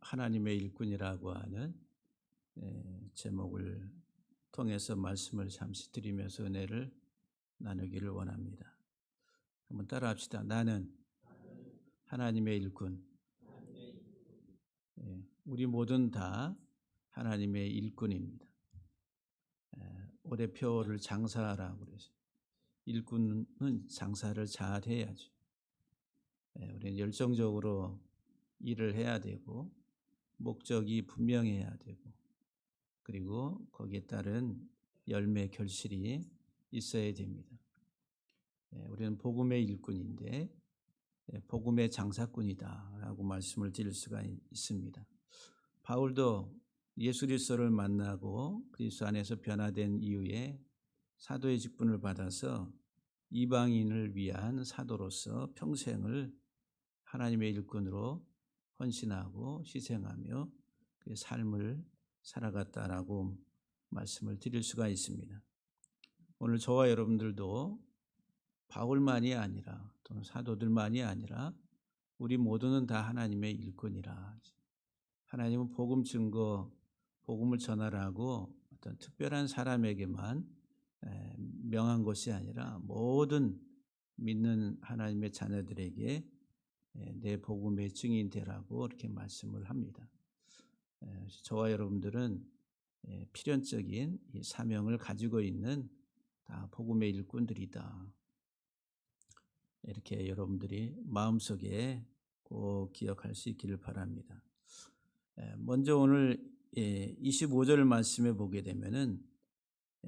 하나님의 일꾼이라고 하는 제목을 통해서 말씀을 잠시 드리면서 은혜를 나누기를 원합니다. 한번 따라합시다. 나는 하나님의 일꾼. 우리 모든 다 하나님의 일꾼입니다. 올해표를 장사하라고 그래서 일꾼은 장사를 잘 해야죠. 우리는 열정적으로 일을 해야 되고 목적이 분명해야 되고 그리고 거기에 따른 열매 결실이 있어야 됩니다. 우리는 복음의 일꾼인데 복음의 장사꾼이다라고 말씀을 드릴 수가 있습니다. 바울도 예수 그리스도를 만나고 그리스도 안에서 변화된 이후에 사도의 직분을 받아서 이방인을 위한 사도로서 평생을 하나님의 일꾼으로 헌신하고 희생하며 그 삶을 살아갔다라고 말씀을 드릴 수가 있습니다. 오늘 저와 여러분들도 바울만이 아니라 또는 사도들만이 아니라 우리 모두는 다 하나님의 일꾼이라. 하나님은 복음 증거, 복음을 전하라고 어떤 특별한 사람에게만 명한 것이 아니라 모든 믿는 하나님의 자녀들에게 내 복음의 증인 되라고 이렇게 말씀을 합니다. 저와 여러분들은 필연적인 사명을 가지고 있는 다 복음의 일꾼들이다. 이렇게 여러분들이 마음속에 꼭 기억할 수 있기를 바랍니다. 먼저 오늘 25절 말씀에 보게 되면은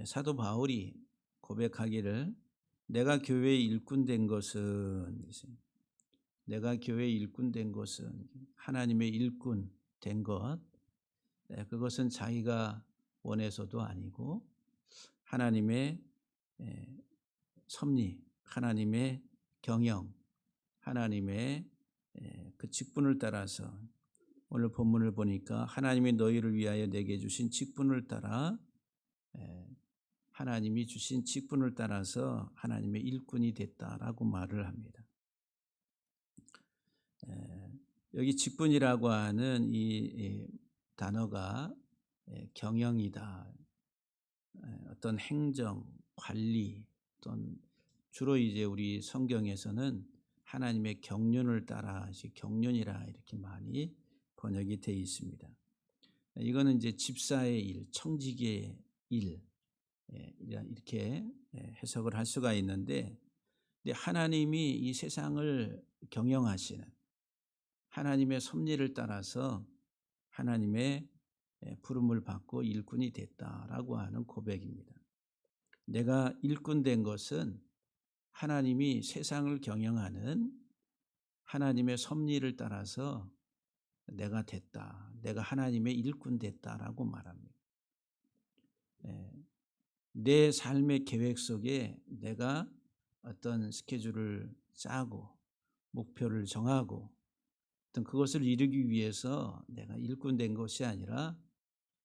사도 바울이 고백하기를 내가 교회의 일꾼 된 것은 내가 교회의 일꾼 된 것은 하나님의 일꾼 된 것 그것은 자기가 원해서도 아니고 하나님의 섭리, 하나님의 경영, 하나님의 그 직분을 따라서 오늘 본문을 보니까 하나님이 너희를 위하여 내게 주신 직분을 따라 하나님이 주신 직분을 따라서 하나님의 일꾼이 됐다라고 말을 합니다. 여기 직분이라고 하는 이 단어가 경영이다. 어떤 행정, 관리, 또는 주로 이제 우리 성경에서는 하나님의 경륜을 따라 경륜이라 이렇게 많이 번역이 되어 있습니다. 이거는 이제 집사의 일, 청지기의 일 이렇게 해석을 할 수가 있는데 하나님이 이 세상을 경영하시는 하나님의 섭리를 따라서 하나님의 부름을 받고 일꾼이 됐다라고 하는 고백입니다. 내가 일꾼 된 것은 하나님이 세상을 경영하는 하나님의 섭리를 따라서 내가 됐다. 내가 하나님의 일꾼 됐다라고 말합니다. 내 삶의 계획 속에 내가 어떤 스케줄을 짜고 목표를 정하고 어떤 그것을 이루기 위해서 내가 일꾼 된 것이 아니라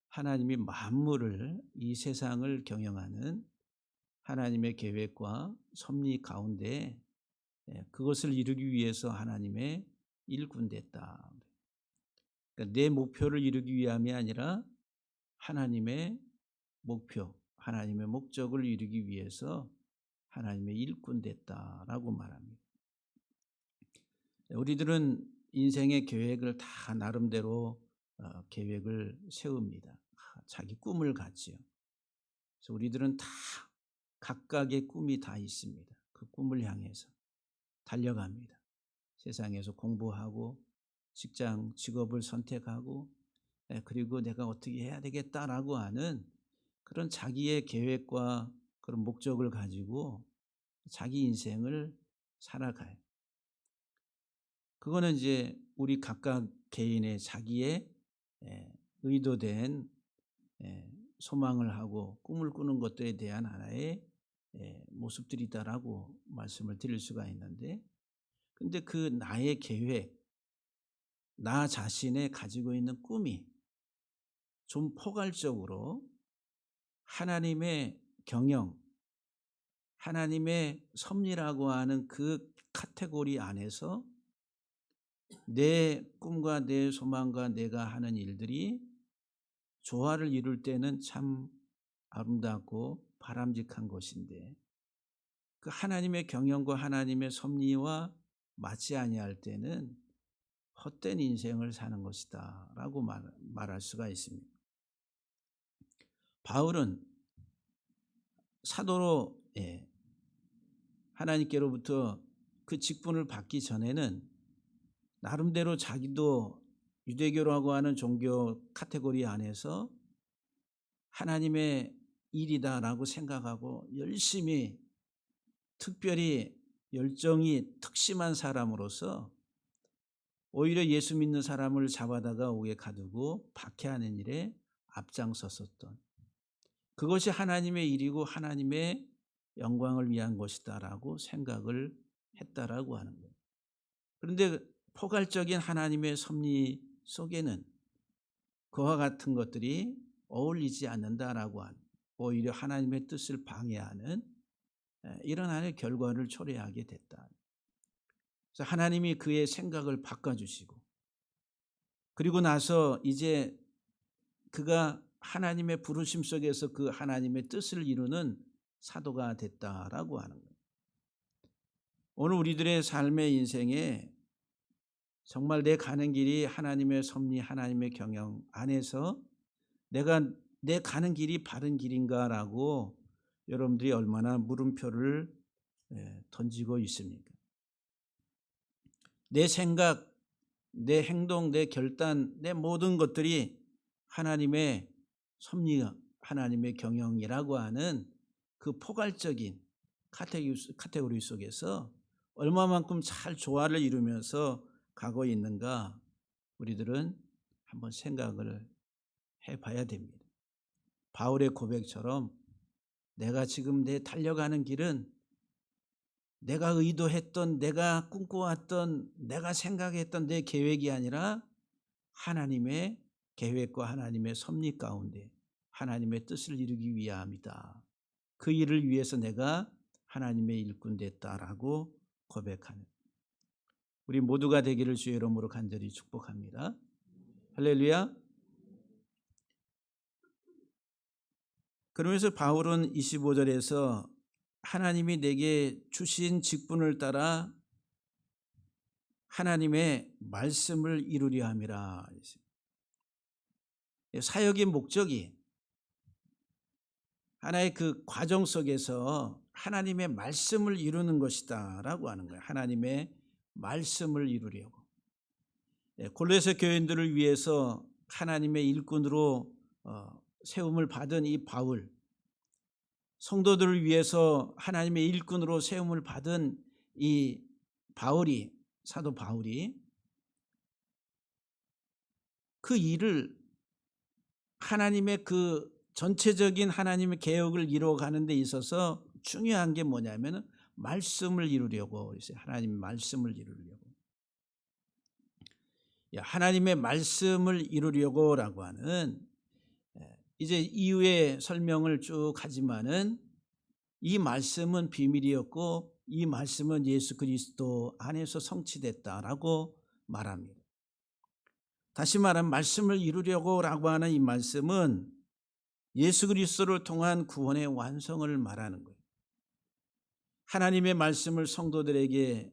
하나님이 만물을 이 세상을 경영하는 하나님의 계획과 섭리 가운데 그것을 이루기 위해서 하나님의 일꾼 됐다. 그러니까 내 목표를 이루기 위함이 아니라 하나님의 목표, 하나님의 목적을 이루기 위해서 하나님의 일꾼 됐다라고 말합니다. 우리들은 인생의 계획을 다 나름대로 계획을 세웁니다. 자기 꿈을 갖지요. 그래서 우리들은 다 각각의 꿈이 다 있습니다. 그 꿈을 향해서 달려갑니다. 세상에서 공부하고 직장, 직업을 선택하고 그리고 내가 어떻게 해야 되겠다라고 하는 그런 자기의 계획과 그런 목적을 가지고 자기 인생을 살아가요. 그거는 이제 우리 각각 개인의 자기의 의도된 소망을 하고 꿈을 꾸는 것들에 대한 하나의 모습들이다라고 말씀을 드릴 수가 있는데 근데 그 나의 계획, 나 자신의 가지고 있는 꿈이 좀 포괄적으로 하나님의 경영, 하나님의 섭리라고 하는 그 카테고리 안에서 내 꿈과 내 소망과 내가 하는 일들이 조화를 이룰 때는 참 아름답고 바람직한 것인데, 그 하나님의 경영과 하나님의 섭리와 맞지 아니할 때는 헛된 인생을 사는 것이다 라고 말할 수가 있습니다. 바울은 사도로 하나님께로부터 그 직분을 받기 전에는 나름대로 자기도 유대교라고 하는 종교 카테고리 안에서 하나님의 일이다라고 생각하고 열심히, 특별히 열정이 특심한 사람으로서 오히려 예수 믿는 사람을 잡아다가 옥에 가두고 박해하는 일에 앞장섰었던, 그것이 하나님의 일이고 하나님의 영광을 위한 것이다라고 생각을 했다라고 하는 거예요. 그런데 포괄적인 하나님의 섭리 속에는 그와 같은 것들이 어울리지 않는다라고 하는, 오히려 하나님의 뜻을 방해하는 이런 하나의 결과를 초래하게 됐다. 그래서 하나님이 그의 생각을 바꿔주시고, 그리고 나서 이제 그가 하나님의 부르심 속에서 그 하나님의 뜻을 이루는 사도가 됐다라고 하는 거예요. 오늘 우리들의 삶의 인생에 정말 내 가는 길이 하나님의 섭리, 하나님의 경영 안에서 내 가는 길이 바른 길인가라고 여러분들이 얼마나 물음표를 던지고 있습니까? 내 생각, 내 행동, 내 결단, 내 모든 것들이 하나님의 섭리, 하나님의 경영이라고 하는 그 포괄적인 카테고리 속에서 얼마만큼 잘 조화를 이루면서 가고 있는가, 우리들은 한번 생각을 해봐야 됩니다. 바울의 고백처럼 내가 지금 내 달려가는 길은 내가 의도했던, 내가 꿈꿔왔던, 내가 생각했던 내 계획이 아니라 하나님의 계획과 하나님의 섭리 가운데 하나님의 뜻을 이루기 위함이다. 그 일을 위해서 내가 하나님의 일꾼 됐다라고 고백하는 우리 모두가 되기를 주의 이름으로 간절히 축복합니다. 할렐루야. 그러면서 바울은 25절에서 하나님이 내게 주신 직분을 따라 하나님의 말씀을 이루려 함이라. 사역의 목적이 하나의 그 과정 속에서 하나님의 말씀을 이루는 것이다 라고 하는 거예요. 하나님의 말씀을 이루려고. 골로새 교인들을 위해서 하나님의 일꾼으로 세움을 받은 이 바울, 성도들을 위해서 하나님의 일꾼으로 세움을 받은 이 바울이, 사도 바울이 그 일을 하나님의 그 전체적인 하나님의 계획을 이루어가는 데 있어서 중요한 게 뭐냐면 말씀을 이루려고 했어요. 하나님의 말씀을 이루려고. 하나님의 말씀을 이루려고라고 하는, 이제 이후에 설명을 쭉 하지만은 이 말씀은 비밀이었고 이 말씀은 예수 그리스도 안에서 성취됐다라고 말합니다. 다시 말하면 말씀을 이루려고라고 하는 이 말씀은 예수 그리스도를 통한 구원의 완성을 말하는 거예요. 하나님의 말씀을 성도들에게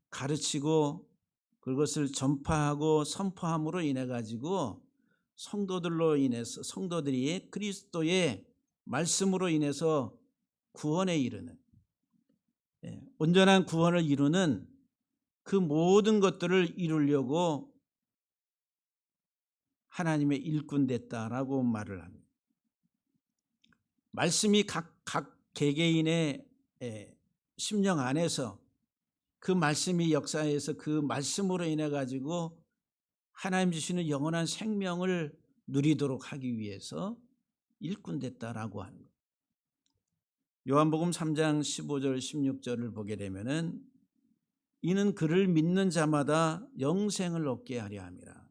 가르치고 그것을 전파하고 선포함으로 인해 가지고 성도들로 인해서, 성도들이 그리스도의 말씀으로 인해서 구원에 이르는, 온전한 구원을 이루는 그 모든 것들을 이루려고 하나님의 일꾼 됐다라고 말을 합니다. 말씀이 각 개개인의 심령 안에서 그 말씀이 역사에서 그 말씀으로 인해 가지고 하나님 주시는 영원한 생명을 누리도록 하기 위해서 일꾼 됐다라고 하는 거예요. 요한복음 3장 15절 16절을 보게 되면은 이는 그를 믿는 자마다 영생을 얻게 하려 함이라.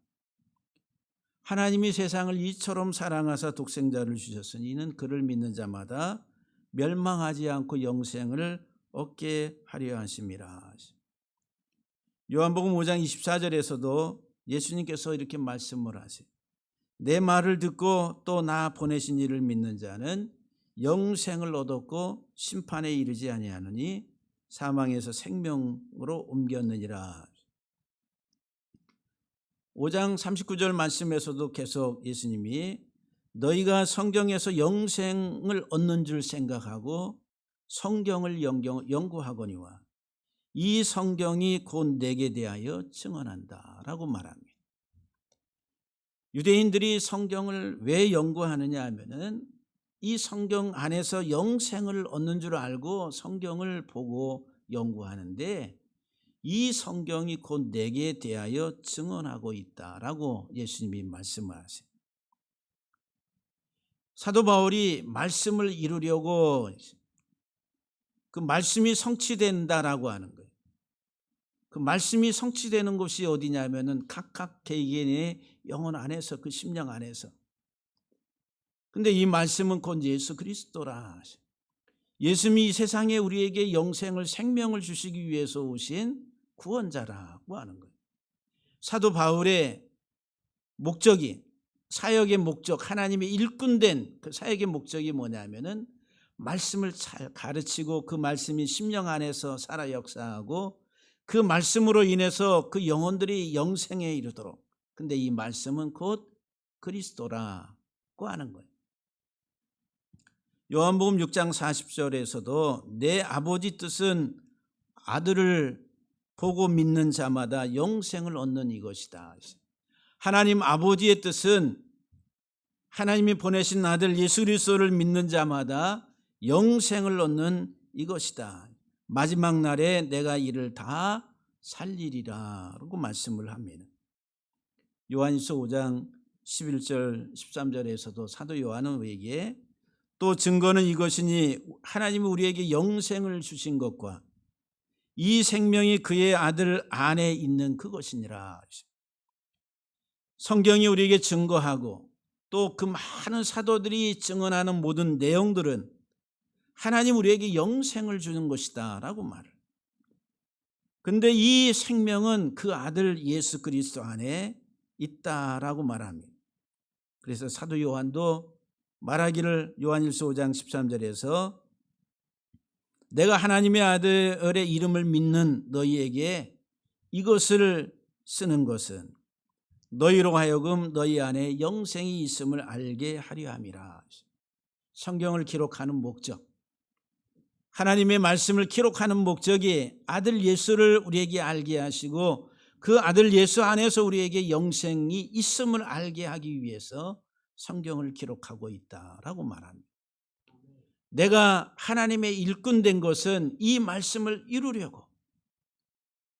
하나님이 세상을 이처럼 사랑하사 독생자를 주셨으니 이는 그를 믿는 자마다 멸망하지 않고 영생을 얻게 하려 하심이라. 요한복음 5장 24절에서도 예수님께서 이렇게 말씀을 하세요. 내 말을 듣고 또 나 보내신 이를 믿는 자는 영생을 얻었고 심판에 이르지 아니하느니 사망에서 생명으로 옮겼느니라. 5장 39절 말씀에서도 계속 예수님이 너희가 성경에서 영생을 얻는 줄 생각하고 성경을 연구하거니와 이 성경이 곧 내게 대하여 증언한다 라고 말합니다. 유대인들이 성경을 왜 연구하느냐 하면은 이 성경 안에서 영생을 얻는 줄 알고 성경을 보고 연구하는데 이 성경이 곧 내게 대하여 증언하고 있다라고 예수님이 말씀을 하세요. 사도 바울이 말씀을 이루려고 그 말씀이 성취된다라고 하는 거예요. 그 말씀이 성취되는 곳이 어디냐면은 각각 개개인의 영혼 안에서, 그 심령 안에서. 근데 이 말씀은 곧 예수 그리스도라. 예수님이 이 세상에 우리에게 영생을, 생명을 주시기 위해서 오신 구원자라고 하는 거예요. 사도 바울의 목적이, 사역의 목적, 하나님의 일꾼된 그 사역의 목적이 뭐냐면은 말씀을 잘 가르치고 그 말씀이 심령 안에서 살아 역사하고 그 말씀으로 인해서 그 영혼들이 영생에 이르도록. 근데 이 말씀은 곧 그리스도라고 하는 거예요. 요한복음 6장 40절에서도 내 아버지 뜻은 아들을 보고 믿는 자마다 영생을 얻는 이것이다. 하나님 아버지의 뜻은 하나님이 보내신 아들 예수 그리스도를 믿는 자마다 영생을 얻는 이것이다. 마지막 날에 내가 이를 다 살리리라 라고 말씀을 합니다. 요한일서 5장 11절 13절에서도 사도 요한은 우리에게 또 증거는 이것이니 하나님이 우리에게 영생을 주신 것과 이 생명이 그의 아들 안에 있는 그것이니라. 성경이 우리에게 증거하고 또 그 많은 사도들이 증언하는 모든 내용들은 하나님 우리에게 영생을 주는 것이다 라고 말을. 근데 이 생명은 그 아들 예수 그리스도 안에 있다라고 말합니다. 그래서 사도 요한도 말하기를 요한일서 5장 13절에서 내가 하나님의 아들의 이름을 믿는 너희에게 이것을 쓰는 것은 너희로 하여금 너희 안에 영생이 있음을 알게 하려 함이라. 성경을 기록하는 목적, 하나님의 말씀을 기록하는 목적이 아들 예수를 우리에게 알게 하시고 그 아들 예수 안에서 우리에게 영생이 있음을 알게 하기 위해서 성경을 기록하고 있다라고 말합니다. 내가 하나님의 일꾼된 것은 이 말씀을 이루려고,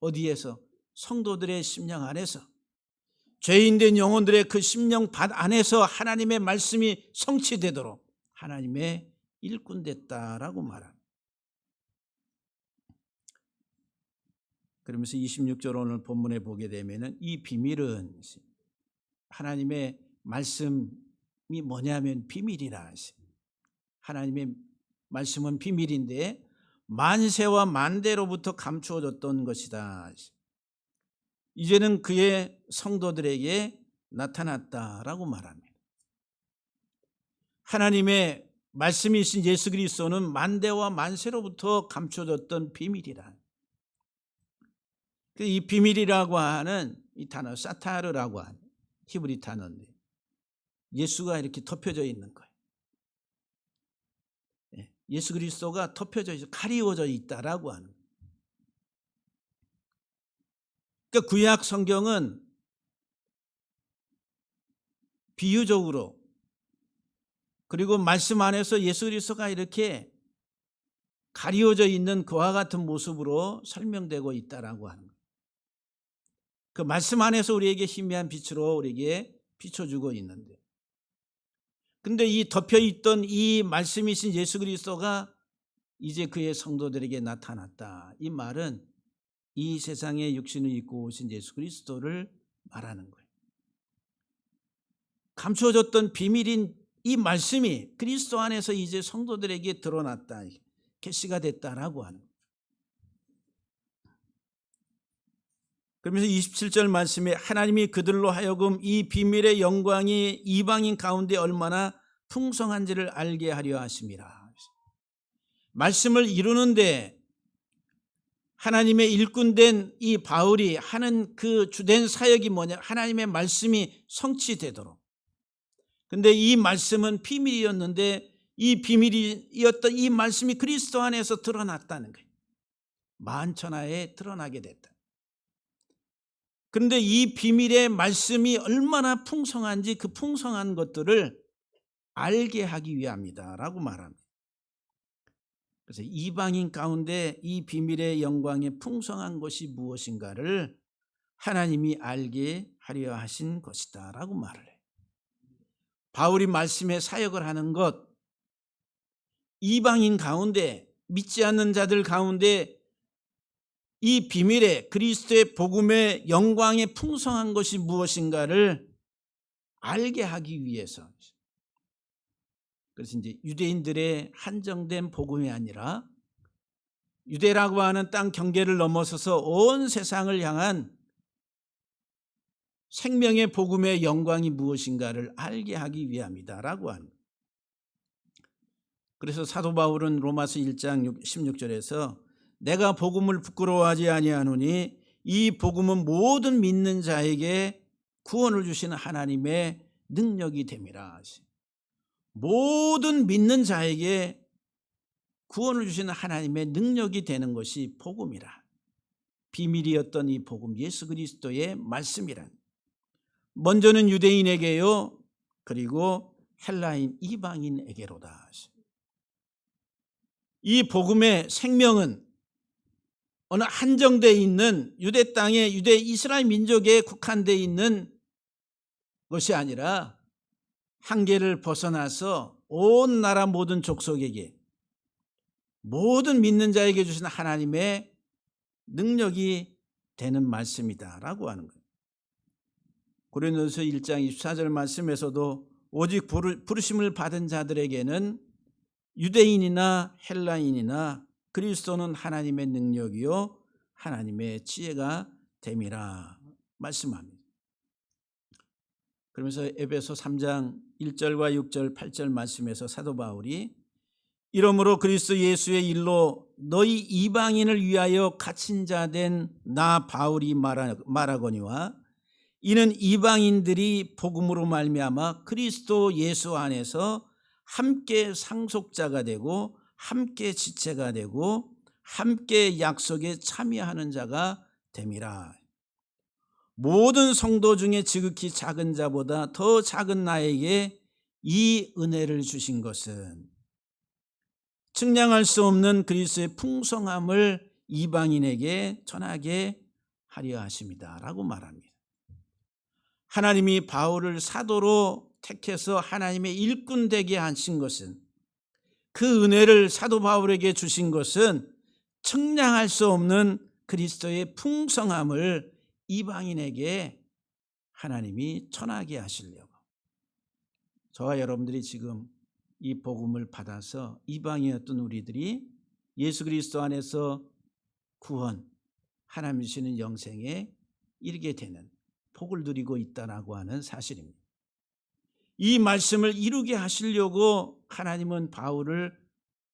어디에서? 성도들의 심령 안에서, 죄인된 영혼들의 그 심령 밭 안에서 하나님의 말씀이 성취되도록 하나님의 일꾼됐다라고 말합니다. 그러면서 26절 오늘 본문에 보게 되면은 이 비밀은 하나님의 말씀이 뭐냐면 비밀이라 하십니다. 하나님의 말씀은 비밀인데 만세와 만대로부터 감추어졌던 것이다. 이제는 그의 성도들에게 나타났다라고 말합니다. 하나님의 말씀이신 예수 그리스도는 만대와 만세로부터 감추어졌던 비밀이라. 이 비밀이라고 하는 이 단어 사타르라고 하는 히브리 단어인데 예수가 이렇게 덮여져 있는 거예요. 예수 그리스도가 덮여져 있어 가리워져 있다라고 하는 거예요. 그러니까 구약 성경은 비유적으로 그리고 말씀 안에서 예수 그리스도가 이렇게 가리워져 있는 그와 같은 모습으로 설명되고 있다라고 하는 거예요. 그 말씀 안에서 우리에게 희미한 빛으로 우리에게 비춰주고 있는데, 근데 이 덮여있던 이 말씀이신 예수 그리스도가 이제 그의 성도들에게 나타났다. 이 말은 이 세상에 육신을 입고 오신 예수 그리스도를 말하는 거예요. 감추어졌던 비밀인 이 말씀이 그리스도 안에서 이제 성도들에게 드러났다, 계시가 됐다라고 하는 거예요. 그러면서 27절 말씀에 하나님이 그들로 하여금 이 비밀의 영광이 이방인 가운데 얼마나 풍성한지를 알게 하려 하심이라. 말씀을 이루는데 하나님의 일꾼된 이 바울이 하는 그 주된 사역이 뭐냐? 하나님의 말씀이 성취되도록. 근데 이 말씀은 비밀이었는데 이 비밀이었던 이 말씀이 그리스도 안에서 드러났다는 거예요. 만천하에 드러나게 됐다. 그런데 이 비밀의 말씀이 얼마나 풍성한지 그 풍성한 것들을 알게 하기 위함이다라고 말합니다. 그래서 이방인 가운데 이 비밀의 영광의 풍성한 것이 무엇인가를 하나님이 알게 하려 하신 것이다라고 말을 해요. 바울이 말씀의 사역을 하는 것, 이방인 가운데 믿지 않는 자들 가운데 이 비밀의 그리스도의 복음의 영광의 풍성한 것이 무엇인가를 알게 하기 위해서. 그래서 이제 유대인들의 한정된 복음이 아니라 유대라고 하는 땅 경계를 넘어서서 온 세상을 향한 생명의 복음의 영광이 무엇인가를 알게 하기 위함이다라고 하는 거예요. 그래서 사도 바울은 로마서 1장 16절에서 내가 복음을 부끄러워하지 아니하노니 이 복음은 모든 믿는 자에게 구원을 주시는 하나님의 능력이 됨이라. 모든 믿는 자에게 구원을 주시는 하나님의 능력이 되는 것이 복음이라. 비밀이었던 이 복음, 예수 그리스도의 말씀이란. 먼저는 유대인에게요, 그리고 헬라인 이방인에게로다. 이 복음의 생명은 어느 한정되어 있는 유대 땅의 유대 이스라엘 민족에 국한되어 있는 것이 아니라 한계를 벗어나서 온 나라 모든 족속에게 모든 믿는 자에게 주신 하나님의 능력이 되는 말씀이다라고 하는 거예요. 고린도서 1장 24절 말씀에서도 오직 부르심을 받은 자들에게는 유대인이나 헬라인이나 그리스도는 하나님의 능력이요 하나님의 지혜가 됨이라 말씀합니다. 그러면서 에베소 3장 1절과 6절 8절 말씀에서 사도 바울이 이러므로 그리스도 예수의 일로 너희 이방인을 위하여 갇힌 자 된 나 바울이 말하거니와 이는 이방인들이 복음으로 말미암아 그리스도 예수 안에서 함께 상속자가 되고 함께 지체가 되고 함께 약속에 참여하는 자가 됨이라. 모든 성도 중에 지극히 작은 자보다 더 작은 나에게 이 은혜를 주신 것은 측량할 수 없는 그리스도의 풍성함을 이방인에게 전하게 하려 하십니다 라고 말합니다. 하나님이 바울을 사도로 택해서 하나님의 일꾼 되게 하신 것은, 그 은혜를 사도 바울에게 주신 것은 측량할 수 없는 그리스도의 풍성함을 이방인에게 하나님이 전하게 하시려고. 저와 여러분들이 지금 이 복음을 받아서 이방인이었던 우리들이 예수 그리스도 안에서 구원, 하나님 주시는 영생에 이르게 되는 복을 누리고 있다라고 하는 사실입니다. 이 말씀을 이루게 하시려고 하나님은 바울을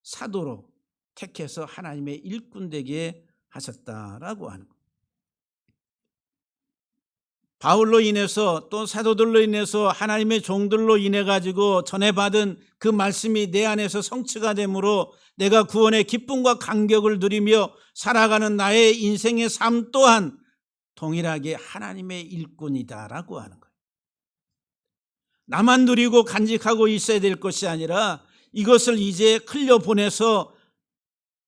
사도로 택해서 하나님의 일꾼 되게 하셨다라고 하는 것. 바울로 인해서 또 사도들로 인해서 하나님의 종들로 인해 가지고 전해받은 그 말씀이 내 안에서 성취가 되므로 내가 구원의 기쁨과 감격을 누리며 살아가는 나의 인생의 삶 또한 동일하게 하나님의 일꾼이다라고 하는 거예요. 나만 누리고 간직하고 있어야 될 것이 아니라 이것을 이제 흘려보내서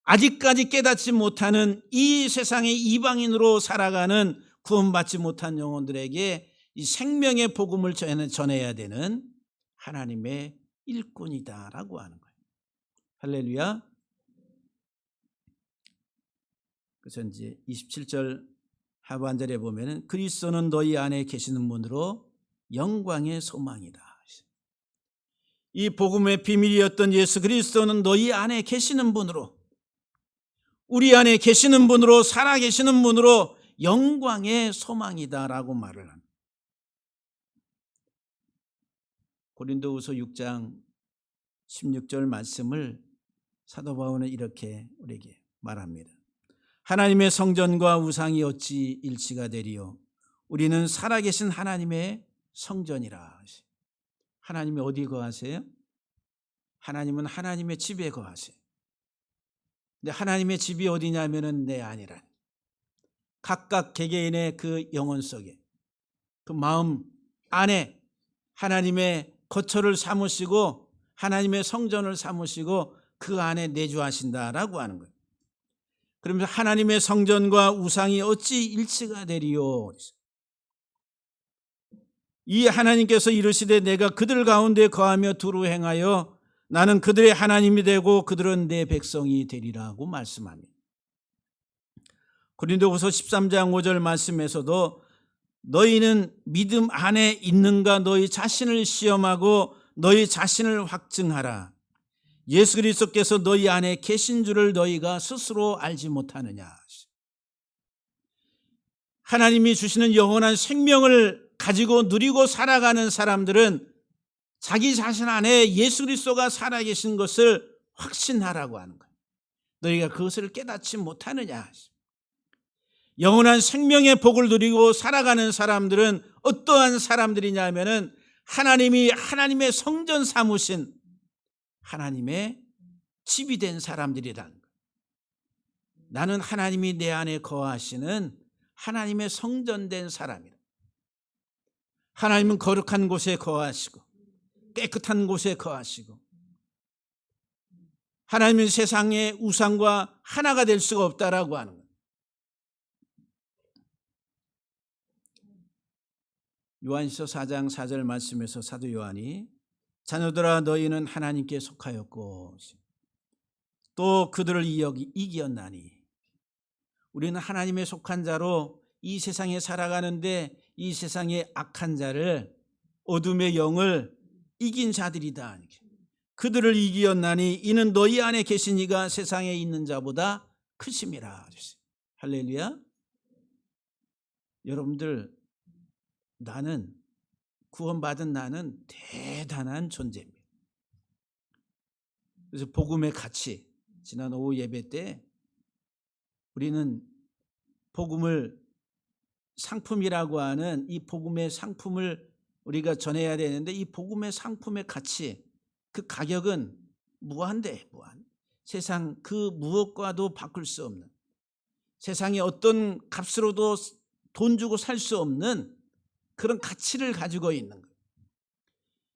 아직까지 깨닫지 못하는 이 세상의 이방인으로 살아가는 구원받지 못한 영혼들에게 이 생명의 복음을 전해야 되는 하나님의 일꾼이다라고 하는 거예요. 할렐루야. 그래서 이제 27절 하반절에 보면은 그리스도는 너희 안에 계시는 분으로 영광의 소망이다. 이 복음의 비밀이었던 예수 그리스도는 너희 안에 계시는 분으로, 우리 안에 계시는 분으로, 살아 계시는 분으로 영광의 소망이다라고 말을 합니다. 고린도후서 6장 16절 말씀을 사도 바울은 이렇게 우리에게 말합니다. 하나님의 성전과 우상이 어찌 일치가 되리요? 우리는 살아계신 하나님의 성전이라. 하나님이 어디 거하세요? 하나님은 하나님의 집에 거하세요. 근데 하나님의 집이 어디냐면은 내 안이라. 각각 개개인의 그 영혼 속에, 그 마음 안에 하나님의 거처를 삼으시고 하나님의 성전을 삼으시고 그 안에 내주하신다라고 하는 거예요. 그러면서 하나님의 성전과 우상이 어찌 일치가 되리요? 이 하나님께서 이르시되 내가 그들 가운데 거하며 두루 행하여 나는 그들의 하나님이 되고 그들은 내 백성이 되리라고 말씀합니다. 고린도후서 13장 5절 말씀에서도 너희는 믿음 안에 있는가 너희 자신을 시험하고 너희 자신을 확증하라. 예수 그리스도께서 너희 안에 계신 줄을 너희가 스스로 알지 못하느냐. 하나님이 주시는 영원한 생명을 가지고 누리고 살아가는 사람들은 자기 자신 안에 예수 그리스도가 살아계신 것을 확신하라고 하는 거예요. 너희가 그것을 깨닫지 못하느냐. 영원한 생명의 복을 누리고 살아가는 사람들은 어떠한 사람들이냐면은 하나님이 하나님의 성전 삼으신 하나님의 집이 된 사람들이란 거예요. 나는 하나님이 내 안에 거하시는 하나님의 성전된 사람이다. 하나님은 거룩한 곳에 거하시고 깨끗한 곳에 거하시고 하나님은 세상의 우상과 하나가 될 수가 없다라고 하는 거예요. 요한일서 4장 4절 말씀에서 사도 요한이 자녀들아 너희는 하나님께 속하였고 또 그들을 이기었나니 우리는 하나님에 속한 자로 이 세상에 살아가는데 이 세상의 악한 자를 어둠의 영을 이긴 자들이다. 그들을 이기었나니 이는 너희 안에 계신 이가 세상에 있는 자보다 크심이라. 할렐루야. 여러분들 나는 구원받은 나는 대단한 존재입니다. 그래서 복음의 가치 지난 오후 예배 때 우리는 복음을 상품이라고 하는 이 복음의 상품을 우리가 전해야 되는데 이 복음의 상품의 가치 그 가격은 무한대 무한. 세상 그 무엇과도 바꿀 수 없는 세상의 어떤 값으로도 돈 주고 살 수 없는 그런 가치를 가지고 있는 거예요.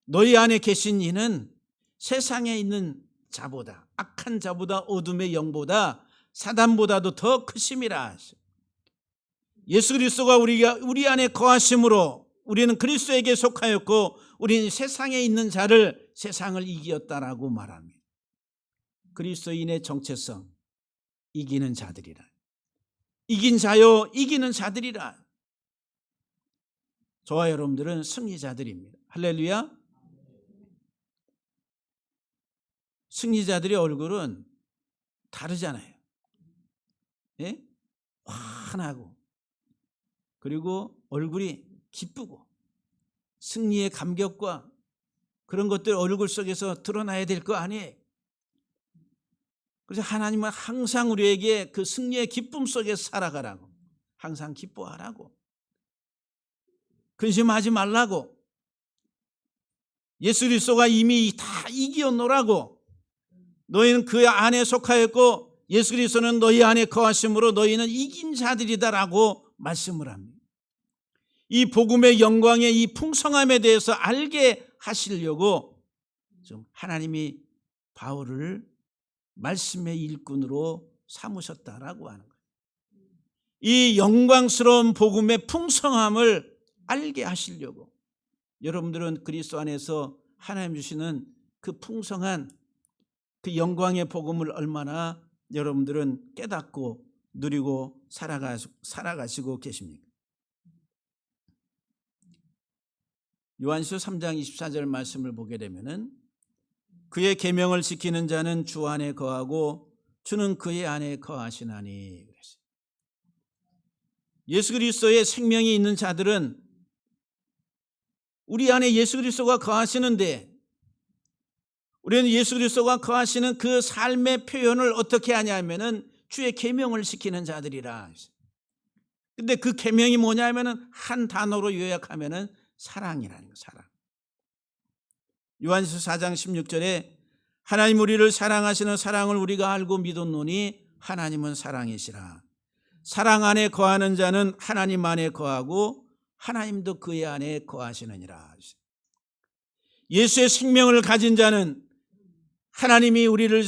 너희 안에 계신 이는 세상에 있는 자보다 악한 자보다 어둠의 영보다 사단보다도 더 크심이라. 예수 그리스도가 우리 안에 거하심으로 우리는 그리스도에게 속하였고 우리는 세상에 있는 자를 세상을 이기었다라고 말합니다. 그리스도인의 정체성 이기는 자들이라. 이긴 자요 이기는 자들이라. 저와 여러분들은 승리자들입니다. 할렐루야. 승리자들의 얼굴은 다르잖아요. 예? 환하고 그리고 얼굴이 기쁘고 승리의 감격과 그런 것들 얼굴 속에서 드러나야 될 거 아니에요. 그래서 하나님은 항상 우리에게 그 승리의 기쁨 속에서 살아가라고 항상 기뻐하라고 근심하지 말라고 예수 그리스도가 이미 다 이기었노라고 너희는 그 안에 속하였고 예수 그리스도는 너희 안에 거하심으로 너희는 이긴 자들이다라고 말씀을 합니다. 이 복음의 영광의 이 풍성함에 대해서 알게 하시려고 좀 하나님이 바울을 말씀의 일꾼으로 삼으셨다라고 하는 거예요. 이 영광스러운 복음의 풍성함을 알게 하시려고 여러분들은 그리스도 안에서 하나님 주시는 그 풍성한 그 영광의 복음을 얼마나 여러분들은 깨닫고 누리고 살아가시고 계십니까? 요한일서 3장 24절 말씀을 보게 되면은 그의 계명을 지키는 자는 주 안에 거하고 주는 그의 안에 거하시나니 그랬어요. 예수 그리스도의 생명이 있는 자들은 우리 안에 예수 그리스도가 거하시는데, 우리는 예수 그리스도가 거하시는 그 삶의 표현을 어떻게 하냐면은 주의 계명을 지키는 자들이라. 근데 그 계명이 뭐냐면은 한 단어로 요약하면은 사랑이라는 거, 사랑. 요한일서 4장 16절에 하나님 우리를 사랑하시는 사랑을 우리가 알고 믿었노니 하나님은 사랑이시라. 사랑 안에 거하는 자는 하나님 안에 거하고 하나님도 그의 안에 거하시느니라. 예수의 생명을 가진 자는 하나님이 우리를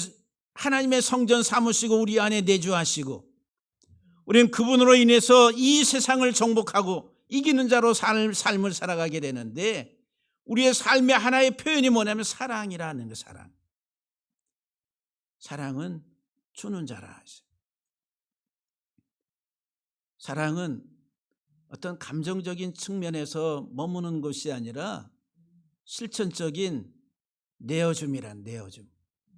하나님의 성전 삼으시고 우리 안에 내주하시고, 우리는 그분으로 인해서 이 세상을 정복하고 이기는 자로 삶을 살아가게 되는데, 우리의 삶의 하나의 표현이 뭐냐면 사랑이라는 거. 사랑. 사랑은 주는 자라. 사랑은 어떤 감정적인 측면에서 머무는 것이 아니라 실천적인 내어줌이란, 내어줌.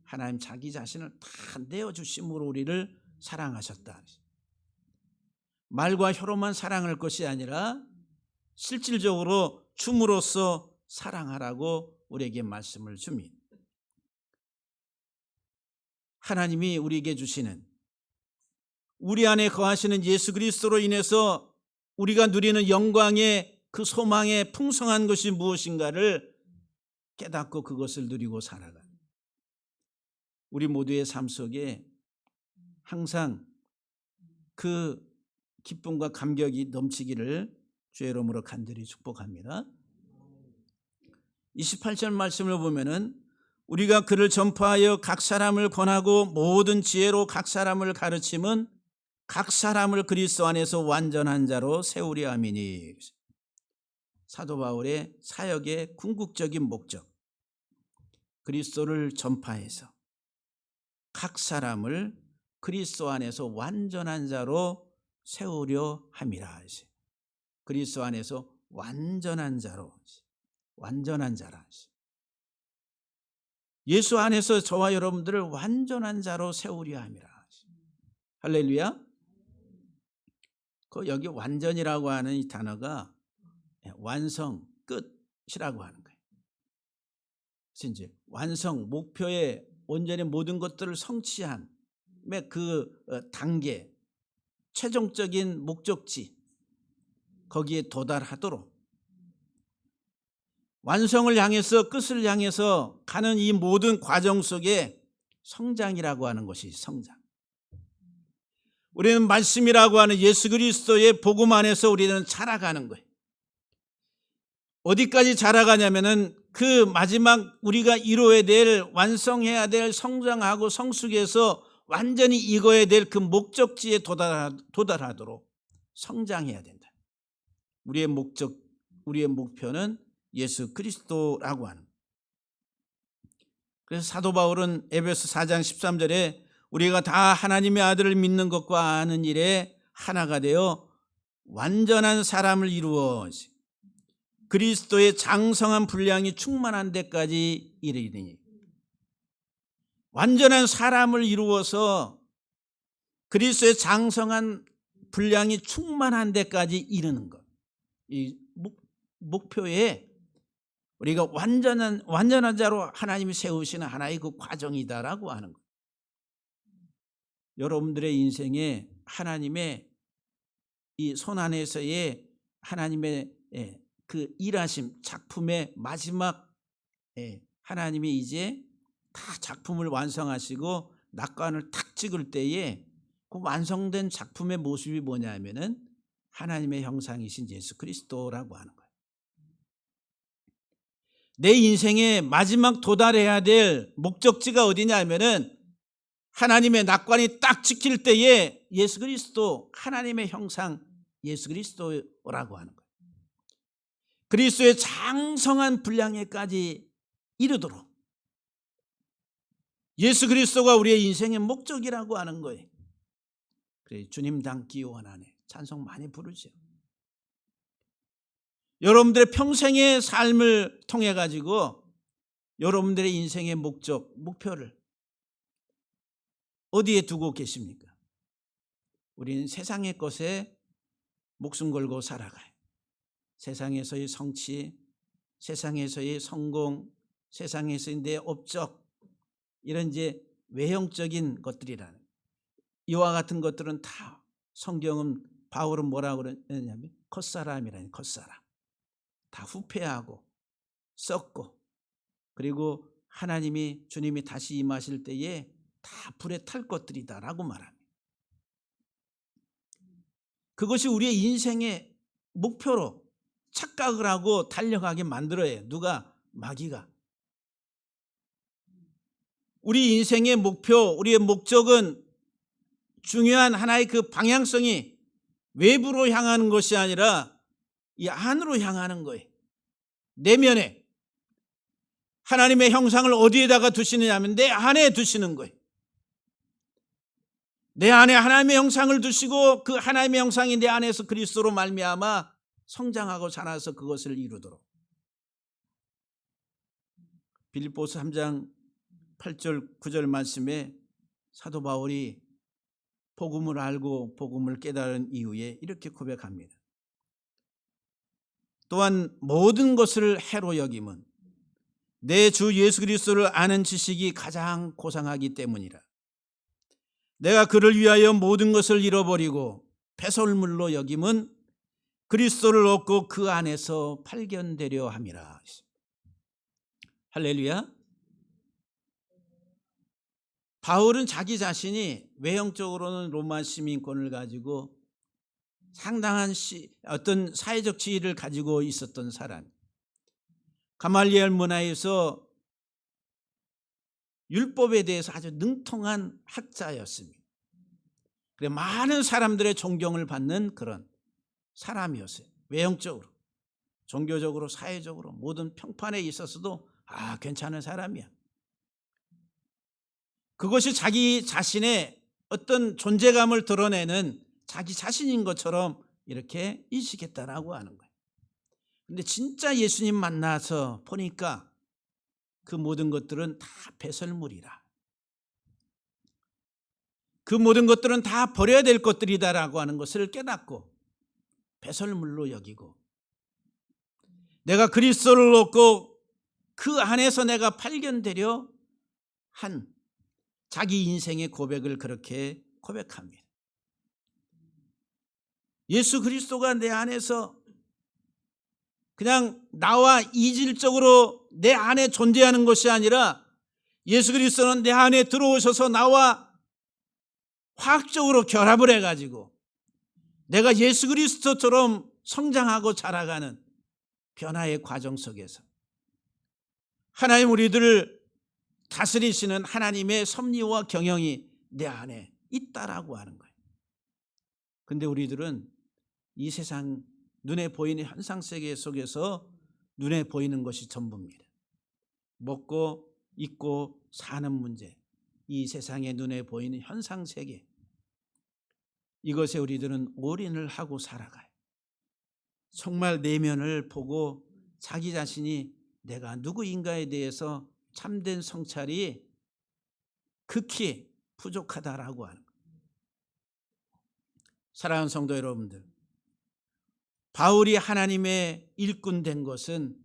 하나님 자기 자신을 다 내어주심으로 우리를 사랑하셨다. 말과 혀로만 사랑할 것이 아니라 실질적으로 줌으로써 사랑하라고 우리에게 말씀을 줍니다. 하나님이 우리에게 주시는, 우리 안에 거하시는 예수 그리스도로 인해서 우리가 누리는 영광의 그 소망의 풍성한 것이 무엇인가를 깨닫고 그것을 누리고 살아가는, 우리 모두의 삶 속에 항상 그 기쁨과 감격이 넘치기를 주의 이름으로 간절히 축복합니다. 28절 말씀을 보면은 우리가 그를 전파하여 각 사람을 권하고 모든 지혜로 각 사람을 가르침은 각 사람을 그리스도 안에서 완전한 자로 세우려 함이니. 사도 바울의 사역의 궁극적인 목적, 그리스도를 전파해서 각 사람을 그리스도 안에서 완전한 자로 세우려 함이라. 그리스도 안에서 완전한 자로, 완전한 자라. 예수 안에서 저와 여러분들을 완전한 자로 세우려 함이라. 할렐루야. 그 여기 완전이라고 하는 이 단어가 완성, 끝이라고 하는 거예요. 그래서 이제 완성, 목표에 온전히 모든 것들을 성취함의 그 단계, 최종적인 목적지, 거기에 도달하도록 완성을 향해서, 끝을 향해서 가는 이 모든 과정 속에 성장이라고 하는 것이 성장. 우리는 말씀이라고 하는 예수 그리스도의 복음 안에서 우리는 자라가는 거예요. 어디까지 자라가냐면은 그 마지막 우리가 이루어야 될, 완성해야 될, 성장하고 성숙해서 완전히 이거야 될 그 목적지에 도달하도록 성장해야 된다. 우리의 목적, 우리의 목표는 예수 그리스도라고 하는. 그래서 사도 바울은 에베소 4장 13절에 우리가 다 하나님의 아들을 믿는 것과 아는 일에 하나가 되어 완전한 사람을 이루어 그리스도의 장성한 분량이 충만한 데까지 이르리니. 완전한 사람을 이루어서 그리스도의 장성한 분량이 충만한 데까지 이르는 것. 이 목표에 우리가 완전한 자로 하나님이 세우시는 하나의 그 과정이다라고 하는 것. 여러분들의 인생에 하나님의 이 손 안에서의 하나님의 그 일하심, 작품의 마지막, 하나님이 이제 다 작품을 완성하시고 낙관을 탁 찍을 때에 그 완성된 작품의 모습이 뭐냐면은 하나님의 형상이신 예수 그리스도라고 하는 거예요. 내 인생의 마지막 도달해야 될 목적지가 어디냐면은 하나님의 낙관이 딱 찍힐 때에 예수 그리스도, 하나님의 형상 예수 그리스도라고 하는 거예요. 그리스도의 장성한 분량에까지 이르도록 예수 그리스도가 우리의 인생의 목적이라고 하는 거예요. 그래, 주님 닮기 원하네. 찬송 많이 부르죠. 여러분들의 평생의 삶을 통해 가지고 여러분들의 인생의 목적, 목표를 어디에 두고 계십니까? 우리는 세상의 것에 목숨 걸고 살아가요. 세상에서의 성취, 세상에서의 성공, 세상에서의 내 업적, 이런 이제 외형적인 것들이라는, 이와 같은 것들은 다 성경은, 바울은 뭐라고 그러냐면 겉사람이라니, 겉사람. 다 후패하고 썩고, 그리고 하나님이, 주님이 다시 임하실 때에 다 불에 탈 것들이다라고 말합니다. 그것이 우리의 인생의 목표로 착각을 하고 달려가게 만들어요. 누가? 마귀가. 우리 인생의 목표, 우리의 목적은, 중요한 하나의 그 방향성이 외부로 향하는 것이 아니라 이 안으로 향하는 거예요. 내면에. 하나님의 형상을 어디에다가 두시느냐 하면 내 안에 두시는 거예요. 내 안에 하나님의 형상을 두시고, 그 하나님의 형상이 내 안에서 그리스도로 말미암아 성장하고 자라서 그것을 이루도록. 빌립보서 3장 8절 9절 말씀에 사도 바울이 복음을 알고 복음을 깨달은 이후에 이렇게 고백합니다. 또한 모든 것을 해로 여김은 내 주 예수 그리스도를 아는 지식이 가장 고상하기 때문이라. 내가 그를 위하여 모든 것을 잃어버리고 배설물로 여김은 그리스도를 얻고 그 안에서 발견되려 함이라. 할렐루야. 바울은 자기 자신이 외형적으로는 로마 시민권을 가지고 상당한 어떤 사회적 지위를 가지고 있었던 사람, 가말리엘 문화에서 율법에 대해서 아주 능통한 학자였습니다. 그래, 많은 사람들의 존경을 받는 그런 사람이었어요. 외형적으로, 종교적으로, 사회적으로 모든 평판에 있어서도 괜찮은 사람이야. 그것이 자기 자신의 어떤 존재감을 드러내는 자기 자신인 것처럼 이렇게 인식했다라고 하는 거예요. 근데 진짜 예수님 만나서 보니까 그 모든 것들은 다 배설물이라. 그 모든 것들은 다 버려야 될 것들이다라고 하는 것을 깨닫고 배설물로 여기고, 내가 그리스도를 얻고 그 안에서 내가 발견되려 한 자기 인생의 고백을 그렇게 고백합니다. 예수 그리스도가 내 안에서 그냥 나와 이질적으로 내 안에 존재하는 것이 아니라, 예수 그리스도는 내 안에 들어오셔서 나와 화학적으로 결합을 해가지고 내가 예수 그리스도처럼 성장하고 자라가는 변화의 과정 속에서 하나님 우리들을 다스리시는 하나님의 섭리와 경영이 내 안에 있다라고 하는 거예요. 근데 우리들은 이 세상 눈에 보이는 현상세계 속에서 눈에 보이는 것이 전부입니다. 먹고 입고 사는 문제, 이 세상의 눈에 보이는 현상세계, 이것에 우리들은 올인을 하고 살아가요. 정말 내면을 보고 자기 자신이 내가 누구인가에 대해서 참된 성찰이 극히 부족하다라고 하는 거예요. 사랑하는 성도 여러분들, 바울이 하나님의 일꾼 된 것은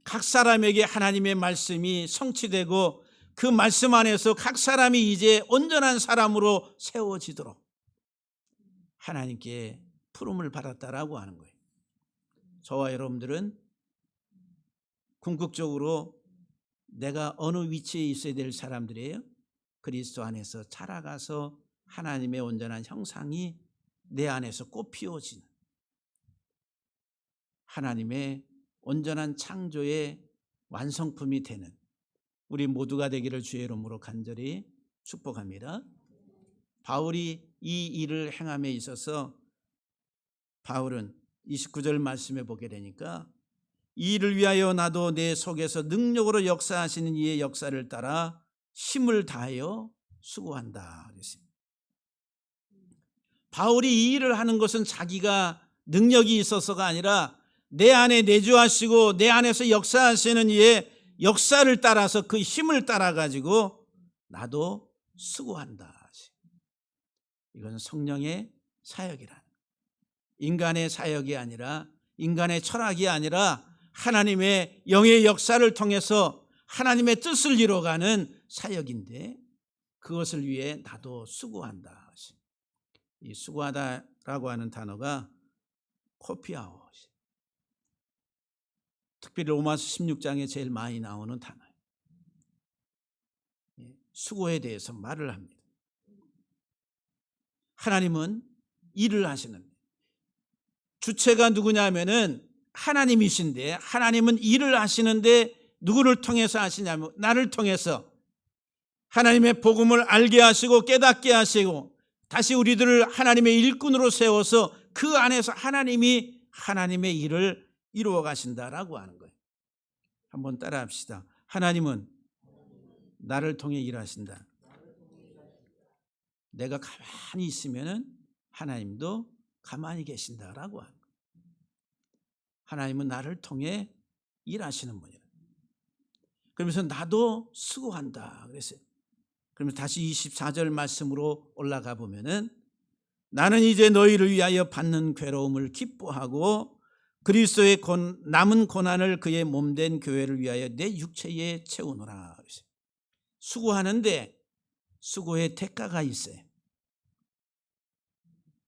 각 사람에게 하나님의 말씀이 성취되고 그 말씀 안에서 각 사람이 이제 온전한 사람으로 세워지도록 하나님께 부름을 받았다라고 하는 거예요. 저와 여러분들은 궁극적으로 내가 어느 위치에 있어야 될 사람들이에요? 그리스도 안에서 자라가서 하나님의 온전한 형상이 내 안에서 꽃피워지는 하나님의 온전한 창조의 완성품이 되는 우리 모두가 되기를 주의 이름으로 간절히 축복합니다. 바울이 이 일을 행함에 있어서 바울은 29절 말씀에 보게 되니까, 이 일을 위하여 나도 내 속에서 능력으로 역사하시는 이의 역사를 따라 힘을 다하여 수고한다 그랬습니다. 바울이 이 일을 하는 것은 자기가 능력이 있어서가 아니라 내 안에 내주하시고 내 안에서 역사하시는 이의 역사를 따라서 그 힘을 따라 가지고 나도 수고한다. 이건 성령의 사역이라는. 인간의 사역이 아니라, 인간의 철학이 아니라 하나님의 영의 역사를 통해서 하나님의 뜻을 이뤄가는 사역인데, 그것을 위해 나도 수고한다. 이 수고하다라고 하는 단어가 코피아오, 특별히 로마서 16장에 제일 많이 나오는 단어예요. 수고에 대해서 말을 합니다. 하나님은 일을 하시는, 주체가 누구냐면은 하나님이신데, 하나님은 일을 하시는데 누구를 통해서 하시냐면 나를 통해서 하나님의 복음을 알게 하시고 깨닫게 하시고 다시 우리들을 하나님의 일꾼으로 세워서 그 안에서 하나님이 하나님의 일을 이루어 가신다라고 하는 거예요. 한번 따라 합시다. 하나님은 나를 통해 일하신다. 내가 가만히 있으면은 하나님도 가만히 계신다라고 하는 거예요. 하나님은 나를 통해 일하시는 분이라. 그러면서 나도 수고한다 그랬어요. 그러면 다시 24절 말씀으로 올라가 보면은, 나는 이제 너희를 위하여 받는 괴로움을 기뻐하고 그리스도의 남은 고난을 그의 몸된 교회를 위하여 내 육체에 채우노라 그랬어요. 수고하는데 수고의 대가가 있어요.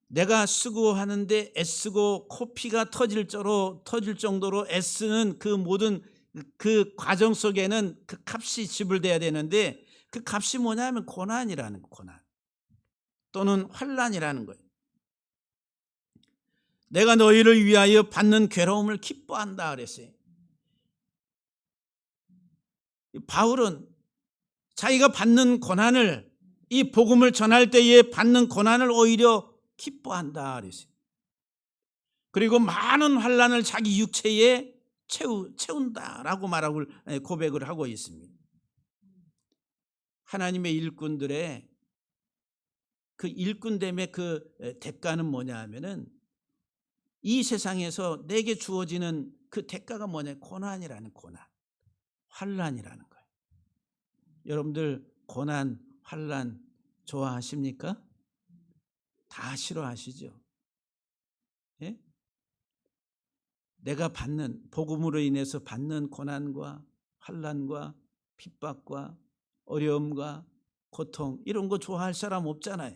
내가 수고하는데 애쓰고 코피가 터질 정도로 애쓰는 그 모든 그 과정 속에는 그 값이 지불돼야 되는데, 그 값이 뭐냐면 고난이라는 거, 고난 또는 환난이라는 거예요. 내가 너희를 위하여 받는 괴로움을 기뻐한다 그랬어요. 바울은 자기가 받는 고난을, 이 복음을 전할 때에 받는 고난을 오히려 기뻐한다 그랬어요. 그리고 많은 환난을 자기 육체에 채운다라고 말하고 고백을 하고 있습니다. 하나님의 일꾼들의 그 일꾼됨의 그 대가는 뭐냐 하면은, 이 세상에서 내게 주어지는 그 대가가 뭐냐, 고난이라는, 고난, 환난이라는 거예요. 여러분들 고난, 환난 좋아하십니까? 다 싫어하시죠? 예? 내가 받는, 복음으로 인해서 받는 고난과 환난과 핍박과 어려움과 고통, 이런 거 좋아할 사람 없잖아요.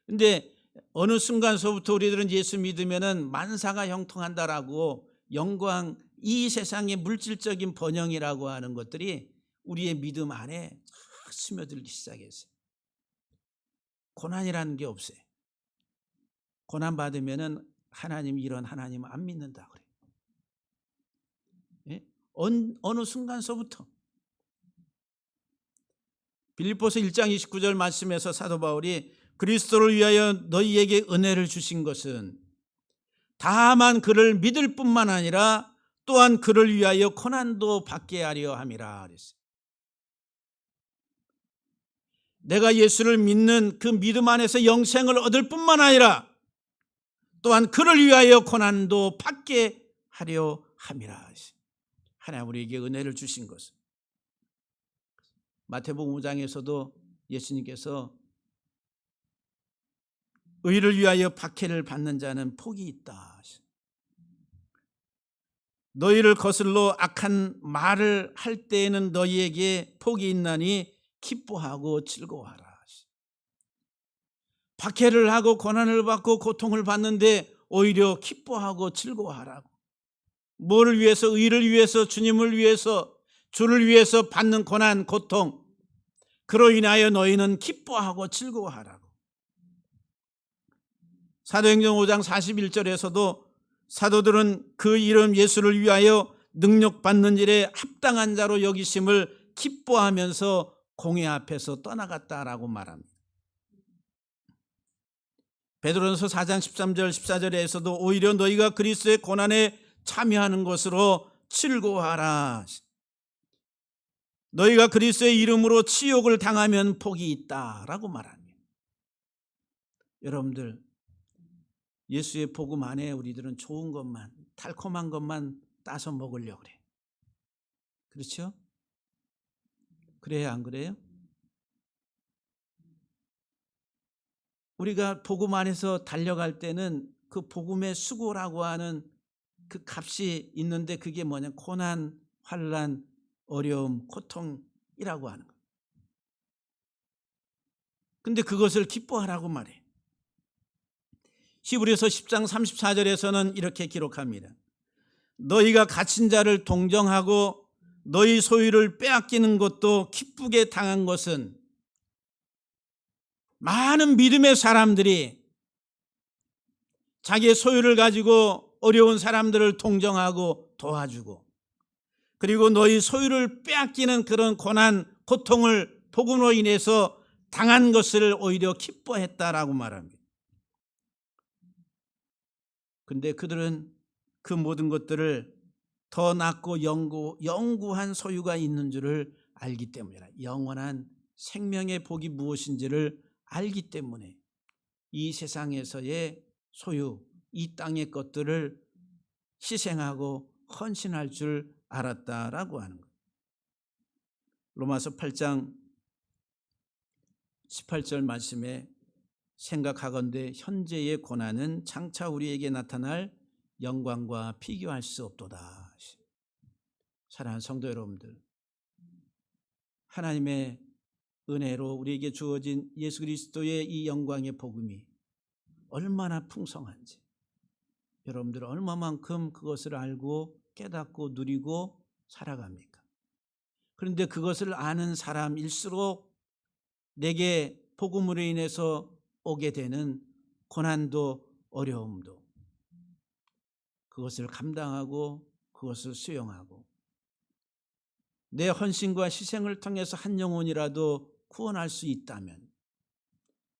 근데 어느 순간서부터 우리들은 예수 믿으면은 만사가 형통한다라고, 영광, 이 세상의 물질적인 번영이라고 하는 것들이 우리의 믿음 안에 쫙 스며들기 시작했어요. 고난이라는 게 없어요. 고난 받으면은 하나님, 이런 하나님 안 믿는다 그래요. 예? 어느 순간서부터. 빌립보서 1장 29절 말씀에서 사도 바울이 그리스도를 위하여 너희에게 은혜를 주신 것은 다만 그를 믿을 뿐만 아니라 또한 그를 위하여 고난도 받게 하려 함이라 그랬어요. 내가 예수를 믿는 그 믿음 안에서 영생을 얻을 뿐만 아니라 또한 그를 위하여 고난도 받게 하려 함이라. 하나님 우리에게 은혜를 주신 것은, 마태복음 5장에서도 예수님께서 의를 위하여 박해를 받는 자는 복이 있다. 너희를 거슬러 악한 말을 할 때에는 너희에게 복이 있나니 기뻐하고 즐거워하라. 박해를 하고 고난을 받고 고통을 받는데 오히려 기뻐하고 즐거워하라고. 뭐를 위해서? 의를 위해서, 주님을 위해서, 주를 위해서 받는 고난, 고통, 그로 인하여 너희는 기뻐하고 즐거워하라고. 사도행전 5장 41절에서도 사도들은 그 이름 예수를 위하여 능력받는 일에 합당한 자로 여기심을 기뻐하면서 공회 앞에서 떠나갔다라고 말합니다. 베드로전서 4장 13절 14절에서도 오히려 너희가 그리스도의 고난에 참여하는 것으로 즐거워하라. 너희가 그리스도의 이름으로 치욕을 당하면 복이 있다라고 말합니다. 여러분들, 예수의 복음 안에 우리들은 좋은 것만, 달콤한 것만 따서 먹으려고 그래. 그렇죠? 그래요, 안 그래요? 우리가 복음 안에서 달려갈 때는 그 복음의 수고라고 하는 그 값이 있는데 그게 뭐냐? 고난, 환난, 어려움, 고통이라고 하는 거예요. 근데 그것을 기뻐하라고 말해. 히브리서 10장 34절에서는 이렇게 기록합니다. 너희가 갇힌 자를 동정하고 너희 소유를 빼앗기는 것도 기쁘게 당한 것은 많은 믿음의 사람들이 자기의 소유를 가지고 어려운 사람들을 동정하고 도와주고, 그리고 너희 소유를 빼앗기는 그런 고난, 고통을 복음으로 인해서 당한 것을 오히려 기뻐했다라고 말합니다. 근데 그들은 그 모든 것들을 더 낫고 영구한 소유가 있는 줄을 알기 때문이라. 영원한 생명의 복이 무엇인지를 알기 때문에 이 세상에서의 소유, 이 땅의 것들을 희생하고 헌신할 줄 알았다라고 하는 거예요. 로마서 8장 18절 말씀에 생각하건대 현재의 고난은 장차 우리에게 나타날 영광과 비교할 수 없도다. 사랑하는 성도 여러분들, 하나님의 은혜로 우리에게 주어진 예수 그리스도의 이 영광의 복음이 얼마나 풍성한지, 여러분들은 얼마만큼 그것을 알고 깨닫고 누리고 살아갑니까? 그런데 그것을 아는 사람일수록 내게 복음으로 인해서 오게 되는 고난도 어려움도 그것을 감당하고 그것을 수용하고 내 헌신과 희생을 통해서 한 영혼이라도 구원할 수 있다면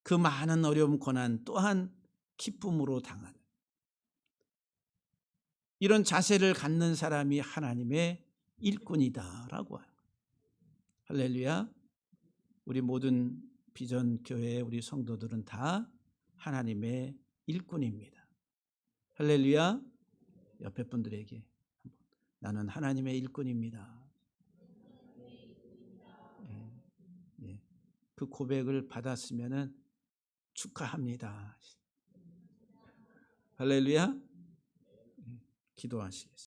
그 많은 어려움 고난 또한 기쁨으로 당하는 이런 자세를 갖는 사람이 하나님의 일꾼이다라고 하는 거예요. 할렐루야. 우리 모든 비전 교회의 우리 성도들은 다 하나님의 일꾼입니다. 할렐루야. 옆에 분들에게 나는 하나님의 일꾼입니다. 그 고백을 받았으면 축하합니다. 할렐루야. 기도하시겠습니다.